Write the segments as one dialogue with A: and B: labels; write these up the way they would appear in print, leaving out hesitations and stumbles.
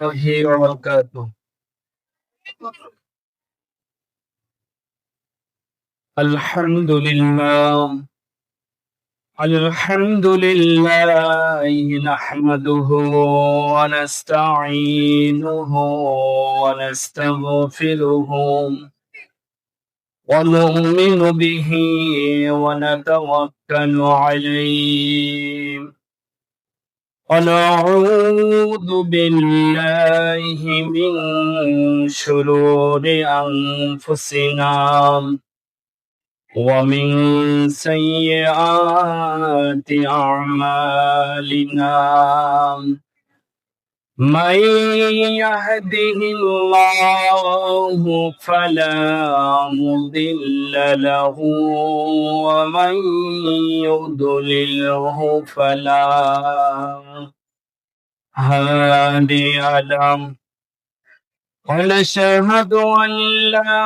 A: الله وبركاته. الحمد لله. الحمد لله نحمده ونستعينه ونستغفره ونؤمن به ونتوكل عليه ونعوذ بالله من شرور أنفسنا ومن سيئات أعمالنا من يهده الله فلا مضل له ومن يضلله فلا هادي له ونشهد أن لا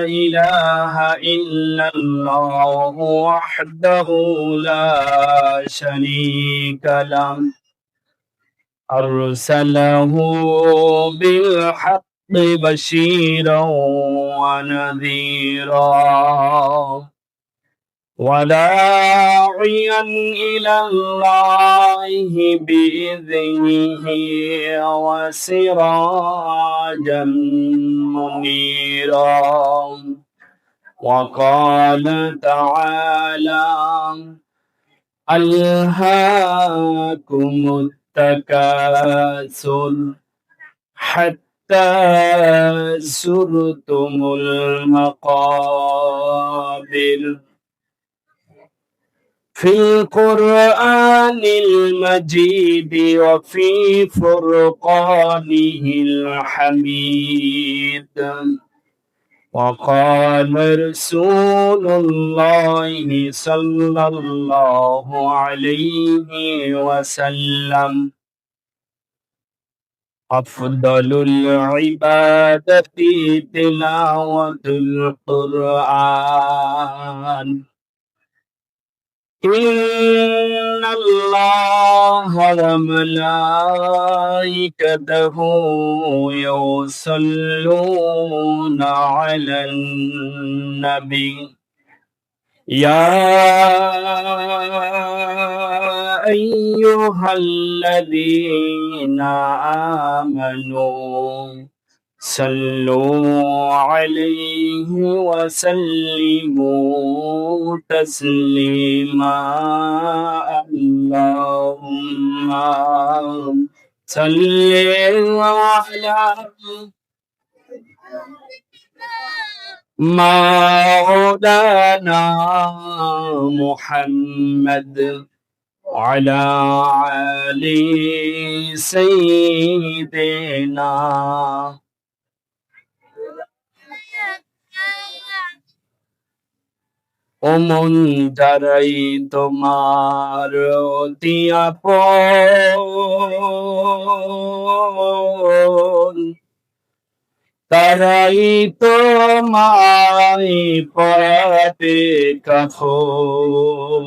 A: إله إلا الله وحده لا شريك له أرسله بالحق بشيرا ونذيرا وداعيا إلى الله بإذنه وسراجا منيرا وقال تعالى ألهاكم التكاثر حتى زرتم المقابر في القرآن المجيد وفي فرقانه الحميد وقال رسول الله صلى الله عليه وسلم أفضل العبادة تلاوة القرآن إن الله وملائكته يصلون على النبي يا أيها الذين آمنوا صلوا عليه وسلموا تسليما اللهم صل على مولانا محمد وعلى آل سيدنا ওমন যারাই তোমার অতি আপন তারাই তোমায় পরাতে কাফন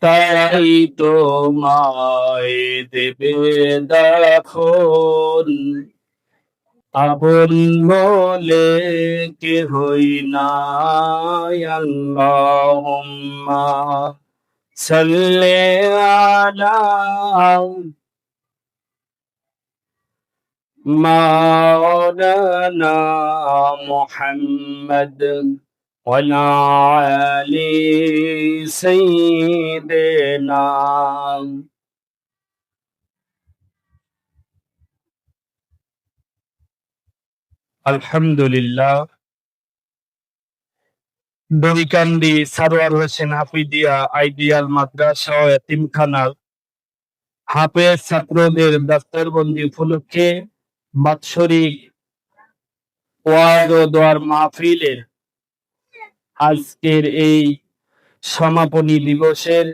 A: তারাই তোমায় দেবে দাফন আপন বলে কেহই নাই আল্লাহুম্মা সাল্লি আলা মাওলানা মুহাম্মদ ওয়ালা আলি সাইয়্যিদিনা আলহামদুলিল্লাহ দরিকান্দি সারোয়ার হোসেন হাফিজিয়া আইডিয়াল মাদ্রাসা ও এতিমখানার হাফেজ ছাত্রদের দফতরবন্দি উপলক্ষে বাৎসরিক ওয়াজ ও দোয়ার মাহফিলের আজকের এই সমাপনী দিবসের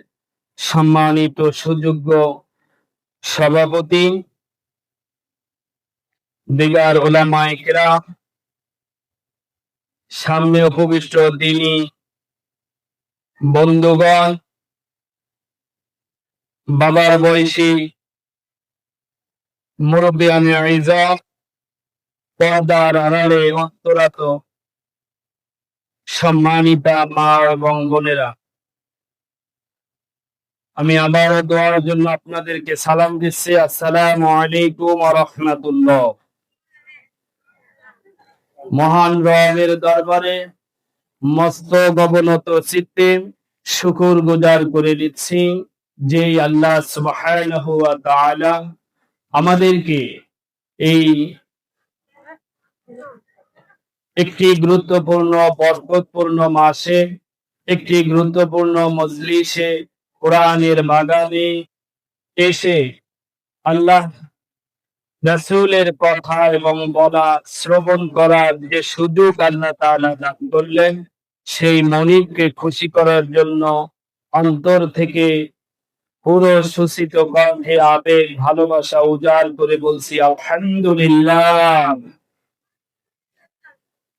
A: সম্মানিত সুযোগ্য সভাপতি দিগার উলামায়ে কেরাম, সামনে উপবিষ্ট দিনী বন্ধুগণ, বাবার বয়সী মুরব্বিয়ানে ইজাম, পর্দার আড়ালে অন্তরাত সম্মানিতা মা এবং বোনেরা, আমি আবারও দোয়ার জন্য আপনাদেরকে সালাম দিচ্ছি। আসসালামু আলাইকুম ওয়া রাহমাতুল্লাহ। মহান রবের দরবারে মস্তক অবনত চিত্তে শুকর গুজার করে দিচ্ছি যে আল্লাহ সুবহানাহু ওয়া তাআলা আমাদেরকে এই একটি গুরুত্বপূর্ণ বরকতপূর্ণ মাসে, একটি গুরুত্বপূর্ণ মজলিসে কোরআনের বাগানে এসে আল্লাহ রাসূলের কথা এবং বলা শ্রবণ করার যে সুযোগ আল্লাহ তাআলা দান করলেন, সেই মনিবকে খুশি করার জন্য অন্তর থেকে পুরো সুসিত কণ্ঠে আবেগ ভালোবাসা উজাড় করে বলছি আলহামদুলিল্লাহ।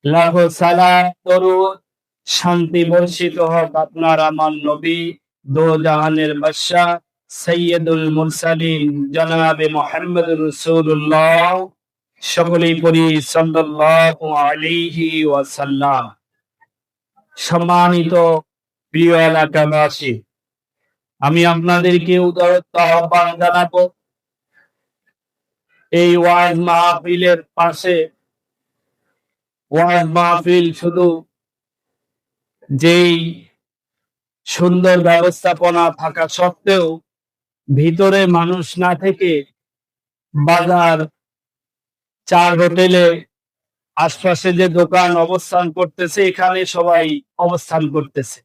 A: লাখ সালাম দরুদ শান্তি বর্ষিত হোক আপনার আমার নবী দো জাহানের বাদশা সৈয়দুল মুরসালিন জনাবে মুহাম্মদুর রাসূলুল্লাহ, সকলেই পড়ি সাল্লাল্লাহু আলাইহি ওয়াসাল্লাম। সম্মানিত প্রিয় এলাকাবাসী, আমি আপনাদেরকে উদারত আহ্বান জানাবো, এই ওয়াজ মাহফিলের পাশে ওয়াজ মাহফিল শুধু যেই সুন্দর ব্যবস্থাপনা থাকা সত্ত্বেও ভিতরে মানুষ না থেকে বাজার, চার হোটেলে আশপাশে যে দোকান অবস্থান করতেছে, এখানে সবাই অবস্থান করতেছে।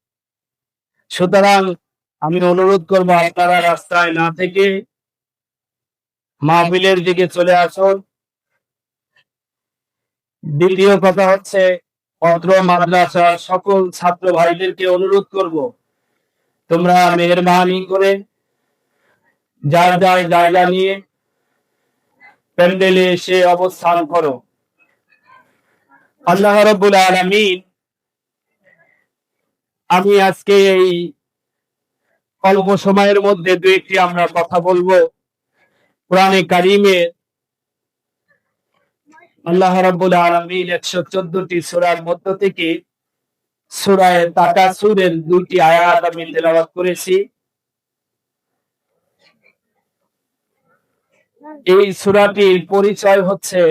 A: সুতরাং আমি অনুরোধ করবো আপনারা রাস্তায় না থেকে মাহফিলের দিকে চলে আসুন। দ্বিতীয় কথা হচ্ছে, অত্র মাদ্রাসার সকল ছাত্র ভাইদেরকে অনুরোধ করব, তোমরা মেহেরবানি করে যার যার জায়গা নিয়ে প্যান্ডেলে এসে অবস্থান করো। আল্লাহ রাব্বুল আলামিন, আমি আজকে এই অল্প সময়ের মধ্যে দু একটি আমরা কথা বলবো। কোরআনে কারিমের আল্লাহ রাব্বুল আলামিন 114টি সূরার মধ্য থেকে সূরা তাকাসুরের 2টি আয়াত আমি তেলাওয়াত করেছি। এই সূরাটির পরিচয় হচ্ছে,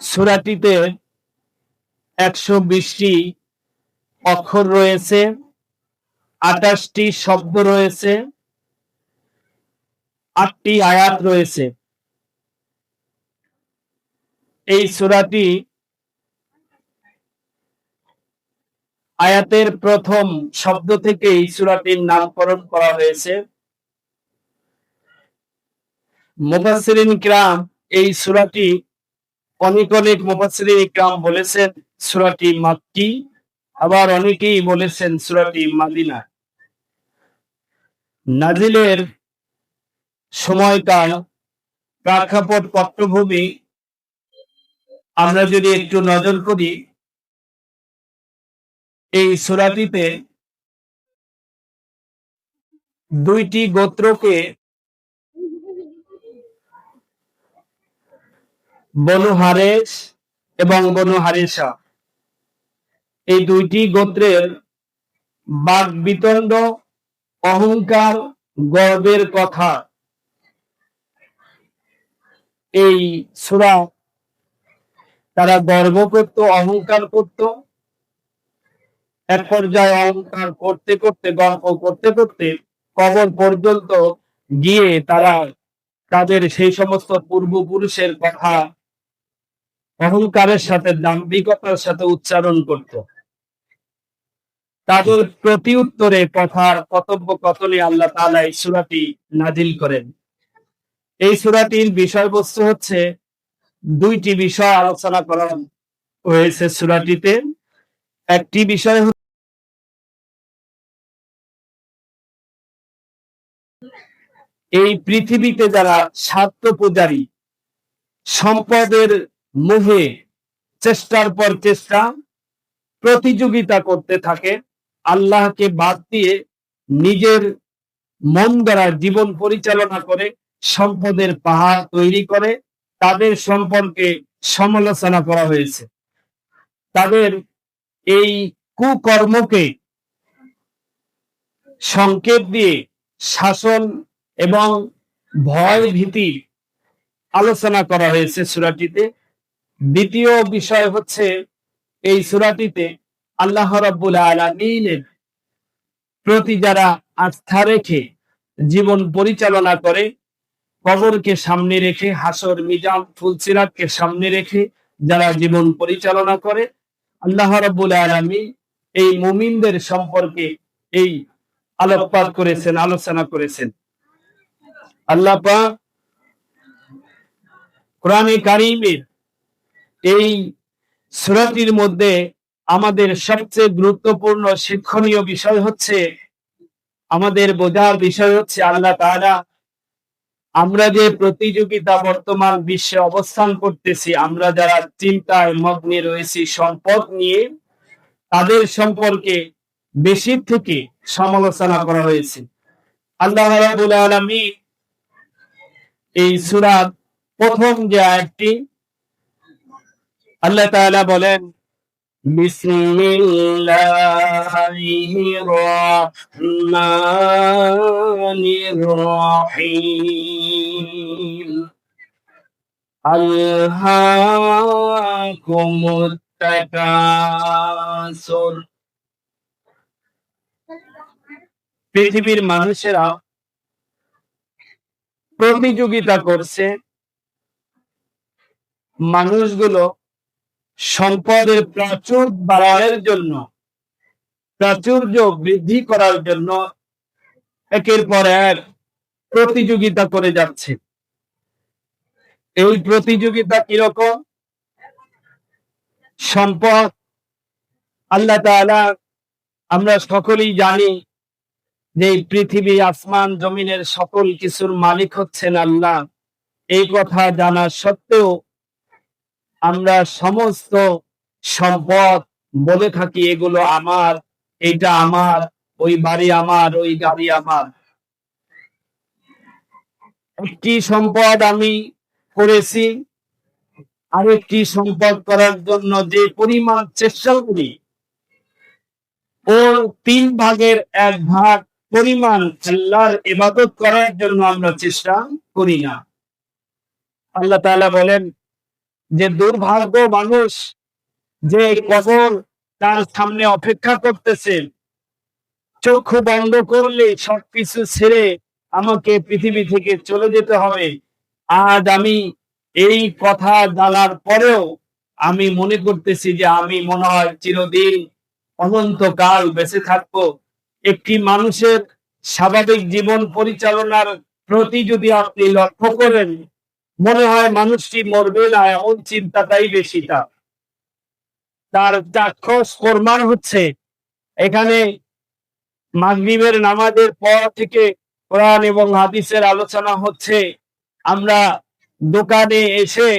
A: সূরাটিতে 120টি অক্ষর রয়েছে, 28টি শব্দ রয়েছে, 8টি আয়াত রয়েছে। এই সূরাটি আয়াতের প্রথম শব্দ থেকে এই সূরাটির নামকরণ করা হয়েছে। মুফাসসিরিন কিরাম এই সূরাটি অনেক মুফাসসিরিন কিরাম বলেছেন সূরাটি মাক্কি, আবার অনেকেই বলেছেন সূরাটি মাদিনা। নাজিলের সময়কাল, প্রেক্ষাপট, পটভূমি আমরা যদি একটু নজর করি, এই সূরাটিতে 2টি গোত্রকে, বনু হারেস এবং বনু হারেসা, এই 2টি গোত্রের বাক বিতণ্ড, অহংকার, গর্বের কথা এই সূরা, তারা গর্ব করত, অহংকার করত। এক পর্যায়ে অহংকার করতে করতে, গর্ব করতে করতে কবর পর্যন্ত গিয়ে তারা তাদের সেই সমস্ত পূর্বপুরুষের কথা অহংকারের সাথে, দাম্ভিকতার সাথে উচ্চারণ করত। তাদের প্রতি উত্তরে কথার কথোপকথনে আল্লাহ তাআলা এই সূরাটি নাজিল করেন। এই সূরাটির বিষয়বস্তু হচ্ছে, 2টি বিষয় আলোচনা করা হয়েছে সূরাটিতে। একটি বিষয় এই পৃথিবীতে যারা স্বার্থ পূজারী, সম্পদের মোহে চেষ্টার পর চেষ্টা, প্রতিযোগিতা করতে থাকে, আল্লাহকে বাদ দিয়ে নিজের মন দ্বারা জীবন পরিচালনা করে সম্পদের পাহাড় তৈরি করে তাদের সম্পর্কে সমালোচনা করা হয়েছে। তাদের এই কুকর্মকে সংকেত দিয়ে শাসন এবং ভয় ভীতি আলোচনা করা হয়েছে সূরাটিতে। দ্বিতীয় বিষয় হচ্ছে এই সূরাটিতে আল্লাহ রাব্বুল আলামিনের প্রতি যারা আস্থা রেখে জীবন পরিচালনা করে, কবরকে সামনে রেখে, হাসর মিজান ফুলসিরাতকে সামনে রেখে যারা জীবন পরিচালনা করে, আল্লাহ রাব্বুল আলামিন এই মুমিনদের সম্পর্কে এই আলোকপাত করেছেন, আলোচনা করেছেন। আল্লাহ পাক কোরআনে কারীমের এই সূরাটির মধ্যে আমাদের সবচেয়ে গুরুত্বপূর্ণ শিক্ষণীয় বিষয় হচ্ছে, আমাদের বোঝার বিষয় হচ্ছে আল্লাহ তাআলা আমরা যে প্রতিযোগিতা বর্তমান বিশ্বে অবস্থান করতেছি, আমরা যারা চিন্তায় মগ্নে রয়েছি সম্পদ নিয়ে, তাদের সম্পর্কে বেশি থেকে সমালোচনা করা হয়েছে। আল্লাহ রাব্বুল আলামিন এই সূরার প্রথম যে আয়াতটি, আল্লাহ তাআলা বলেন বিসমিল্লাহির রহমানির রহিম আলহাকুমুত তাকাসুর। পৃথিবীর মানুষেরা প্রতিযোগিতা করছে, মানুষগুলো সম্পদের প্রাচুর বাড়ানোর জন্য, প্রাচুর্য বৃদ্ধি করার জন্য একের পর এক প্রতিযোগিতা করে যাচ্ছে। এই প্রতিযোগিতা কিরকম? সম্পদ আল্লাহ তাআলা, আমরা সকলেই জানি যে পৃথিবী আসমান জমিনের সকল কিছুর মালিক হচ্ছেন আল্লাহ। এই কথা জানা সত্ত্বেও আমরা সমস্ত সম্পদ বলে থাকি এগুলো আমার, এটা আমার, ওই বাড়ি আমার, ওই গাড়ি আমার। একটি সম্পদ আমি করেছি, আরেকটি সম্পদ করার জন্য যে পরিমাণ চেষ্টা করি, ওর 3 ভাগের 1 ভাগ পরিমাণ আল্লাহর ইবাদত করার জন্য আমরা চেষ্টা করি না। আল্লাহ তাআলা বলেন যে দুর্ভাগ্য মানুষ, যে কবর তার সামনে অপেক্ষা করতেছে, চক্ষু বন্ধ করলে সবকিছু ছেড়ে আমাকে পৃথিবী থেকে চলে যেতে হবে। আজ আমি এই কথা জানার পরেও আমি মনে করতেছি যে আমি মনে হয় চিরদিন অনন্তকাল বেঁচে থাকবো। একটি মানুষের স্বাভাবিক জীবন পরিচালনার প্রতি যদি আপনি লক্ষ্য করেন, মনে হয় মানুষটি মরবে না, এমন চিন্তাটাই বেশি তার চাক্ষুষ প্রমাণ হচ্ছে। এখানে মাগরিবের নামাজের পর থেকে কোরআন এবং হাদিসের আলোচনা হচ্ছে। আমরা দোকানে এসে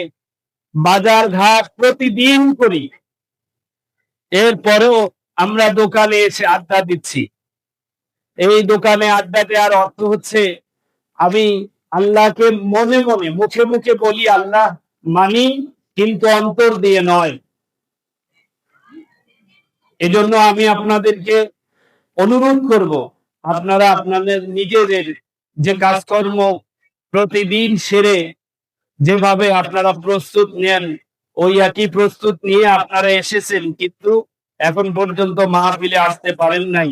A: বাজার ঘাট প্রতিদিন করি, এরপরেও আমরা দোকানে এসে আড্ডা দিচ্ছি। এই দোকানে আড্ডা দেওয়ার অর্থ হচ্ছে আমি আল্লাহকে মনে মনে মুখে মুখে বলি আল্লাহ মানি, কিন্তু অন্তর দিয়ে নয়। এজন্য আমি আপনাদেরকে অনুরোধ করব, আপনারা আপনাদের নিজেদের যে কাজকর্ম প্রতিদিন সেরে যেভাবে আপনারা প্রস্তুত নেন, ওই একই প্রস্তুত নিয়ে আপনারা এসেছেন, কিন্তু এখন পর্যন্ত মাহফিলে আসতে পারেন নাই।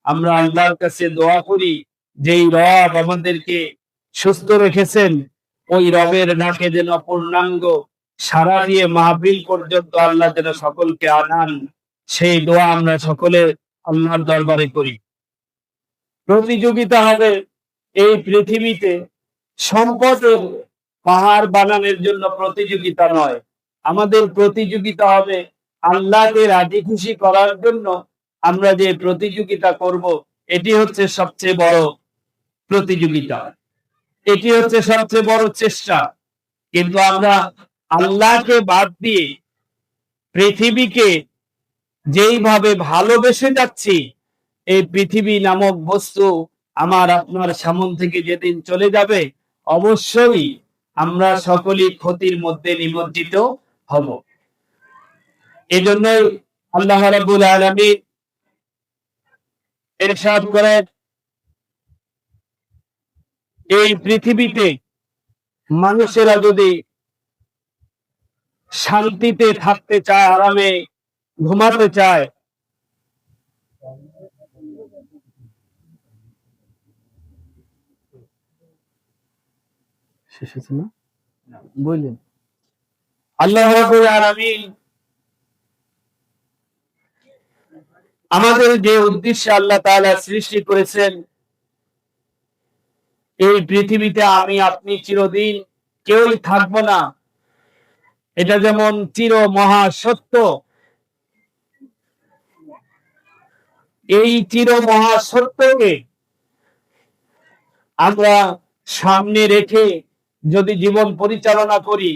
A: আমরা আল্লাহর কাছে দোয়া করি, যেই রব আমাদেরকে সুস্থ রেখেছেন, ওই রবের নাকে যেন পূর্ণাঙ্গ সারা দিয়ে মাহফিল পর্যন্ত আল্লাহ যেন সকলকে আনান, সেই দোয়া আমরা সকলে আল্লাহর দরবারে করি। প্রতিযোগিতা হবে এই পৃথিবীতে সম্পদের পাহাড় বানানোর জন্য প্রতিযোগিতা নয়, আমাদের প্রতিযোগিতা হবে আল্লাহকে রাজি খুশি করার জন্য। আমরা যে প্রতিযোগিতা করব, এটি হচ্ছে সবচেয়ে বড় প্রতিযোগিতা, এটি হচ্ছে সবচেয়ে বড় চেষ্টা। কিন্তু আমরা আল্লাহকে বাদ দিয়ে পৃথিবীকে যেইভাবে ভালোবেসে যাচ্ছি, এই পৃথিবী নামক বস্তু আমার আপনার সামন থেকে যেদিন চলে যাবে, অবশ্যই আমরা সকলেই ক্ষতির মধ্যে নিমজ্জিত হব। এজন্যই আল্লাহ রাব্বুল আলামিন ইরশাদ করেন, এই পৃথিবীতে মানুষেরা যদি শান্তিতে থাকতে চায়, আরামে ঘুমাতে চায়, শেষ হচ্ছে না বললেন, আল্লাহ রাব্বুল আলামিন আমাদের যে উদ্দেশ্যে আল্লাহ তাআলা সৃষ্টি করেছেন, এই পৃথিবীতে আমি আপনি চিরদিন কেউই থাকবো না, এটা যেমন চির মহা সত্য। এই চির মহা সত্যকে আমরা সামনে রেখে যদি জীবন পরিচালনা করি,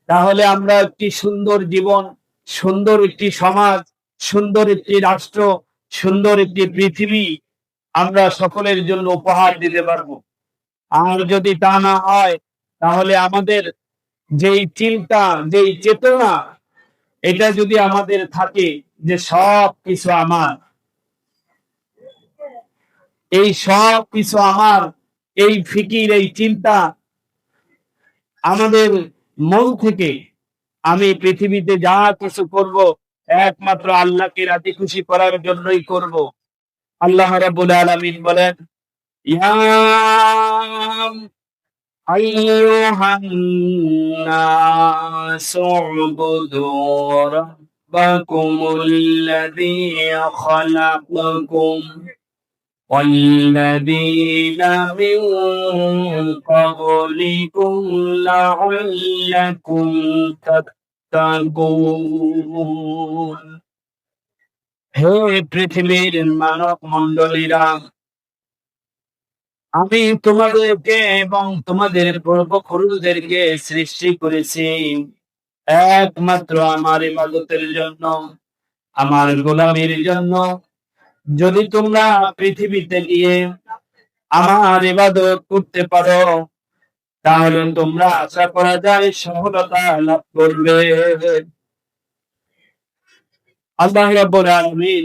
A: তাহলে আমরা একটি সুন্দর জীবন, সুন্দর একটি সমাজ, সুন্দর একটি রাষ্ট্র, সুন্দর একটি পৃথিবী আমরা সকলের জন্য উপহার দিতে পারবো। আর যদি তা না হয়, তাহলে আমাদের যেই চিন্তা, যেই চেতনা, এটা যদি আমাদের থাকে যে সব কিছু আমার, এই সব কিছু আমার, এই ফিকির, এই চিন্তা আমাদের মন থেকে আমি পৃথিবীতে যা কিছু করব একমাত্র আল্লাহকে রাজি খুশি করার জন্যই করব। আল্লাহ রাব্বুল আলামিন বলেন, ইয়া আইয়ুহান নাসু উবুদু রাব্বাকুমুল্লাযী খালাকাকুম والذين من قبلكم لعلكم تتقون। হে পৃথিবীর মানব মণ্ডলীরা, আমি তোমাদেরকে এবং তোমাদের পূর্বপুরুষদেরকে সৃষ্টি করেছি একমাত্র আমার ইবাদতের জন্য, আমার গোলামীর জন্য। যদি তোমরা পৃথিবীতে গিয়ে আমার ইবাদত করতে পারো, তাহলে তোমরা আশা করা যায় সফলতা লাভ করবে। আল্লাহ রাব্বুল আলামিন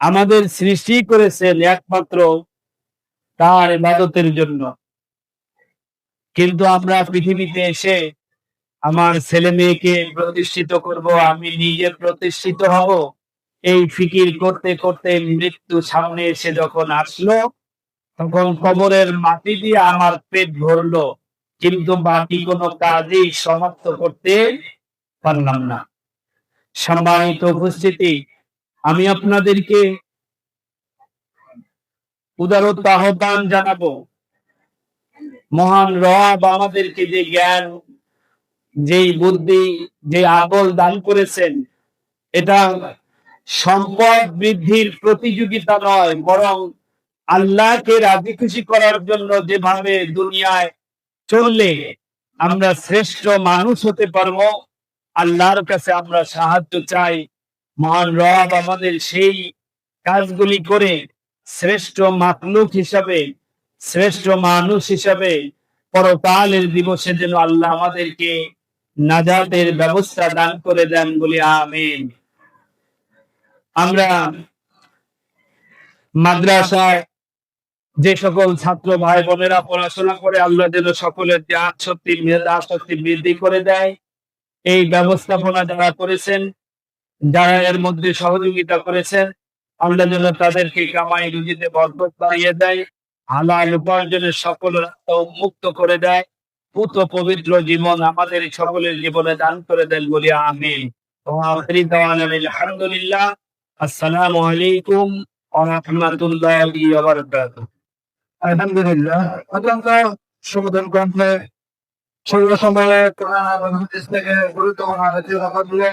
A: আমাদের সৃষ্টি করেছেন একমাত্র তার ইবাদতের জন্য, কিন্তু আমরা পৃথিবীতে এসে আমার ছেলে মেয়েকে প্রতিষ্ঠিত করব, আমি নিজে প্রতিষ্ঠিত হব, এই ফিকির করতে করতে মৃত্যু সামনে এসে যখন আসলো, তখন কবরের মাটি দিয়ে আমার পেট ভরলো, কিন্তু বাকি কোনো কাজই সমাপ্ত করতে পারলাম না। সম্মানিত উপস্থিতি, আমি আপনাদেরকে উদারত আহ্বান জানাবো, মহান রব আমাদেরকে যে জ্ঞান, যেই বুদ্ধি, যে আকল দান করেছেন, এটা সম্পদ বৃদ্ধির প্রতিযোগিতা নয়, বরং আল্লাহকে রাজি খুশি করার জন্য যেভাবে দুনিয়ায় চললে আমরা শ্রেষ্ঠ মানুষ হতে পারবো, আল্লাহর কাছে আমরা সাহায্য চাই। মহান রব আমাদের সেই কাজগুলি করে শ্রেষ্ঠ মাখলুক হিসাবে, শ্রেষ্ঠ মানুষ হিসাবে পরকালের দিবসে যেন আল্লাহ আমাদেরকে নাজাতের ব্যবস্থা দান করে দেন, বলি আমিন। আমরা মাদ্রাসায় যে সকল ছাত্র ভাই বোনেরা পড়াশোনা করে, আল্লাহ যেন সকলের জ্ঞান শক্তি, মেধা শক্তি বৃদ্ধি করে দেয়। এই ব্যবস্থাপনা যারা করেছেন, যারা এর মধ্যে সহযোগিতা করেছেন, আল্লাহ যেন তাদেরকে কামাই রুজিতে বরকত বাড়িয়ে দেয়, হালাল উপার্জনের সকল রাস্তা উন্মুক্ত করে দেয়, পুত পবিত্র জীবন আমাদের সকলের জীবনে দান করে দেন, বলি আমিন। আলহামদুলিল্লাহ। আসসালামু আলাইকুম ওয়া রাহমাতুল্লাহি ওয়া বারাকাতুহু।
B: আলহামদুলিল্লাহ, অত্যন্ত সুবোধন গ্রন্থে শরীর সম্বন্ধে কোরআন এবং হাদিস থেকে গুরুত্বপূর্ণ আলোচনা করলে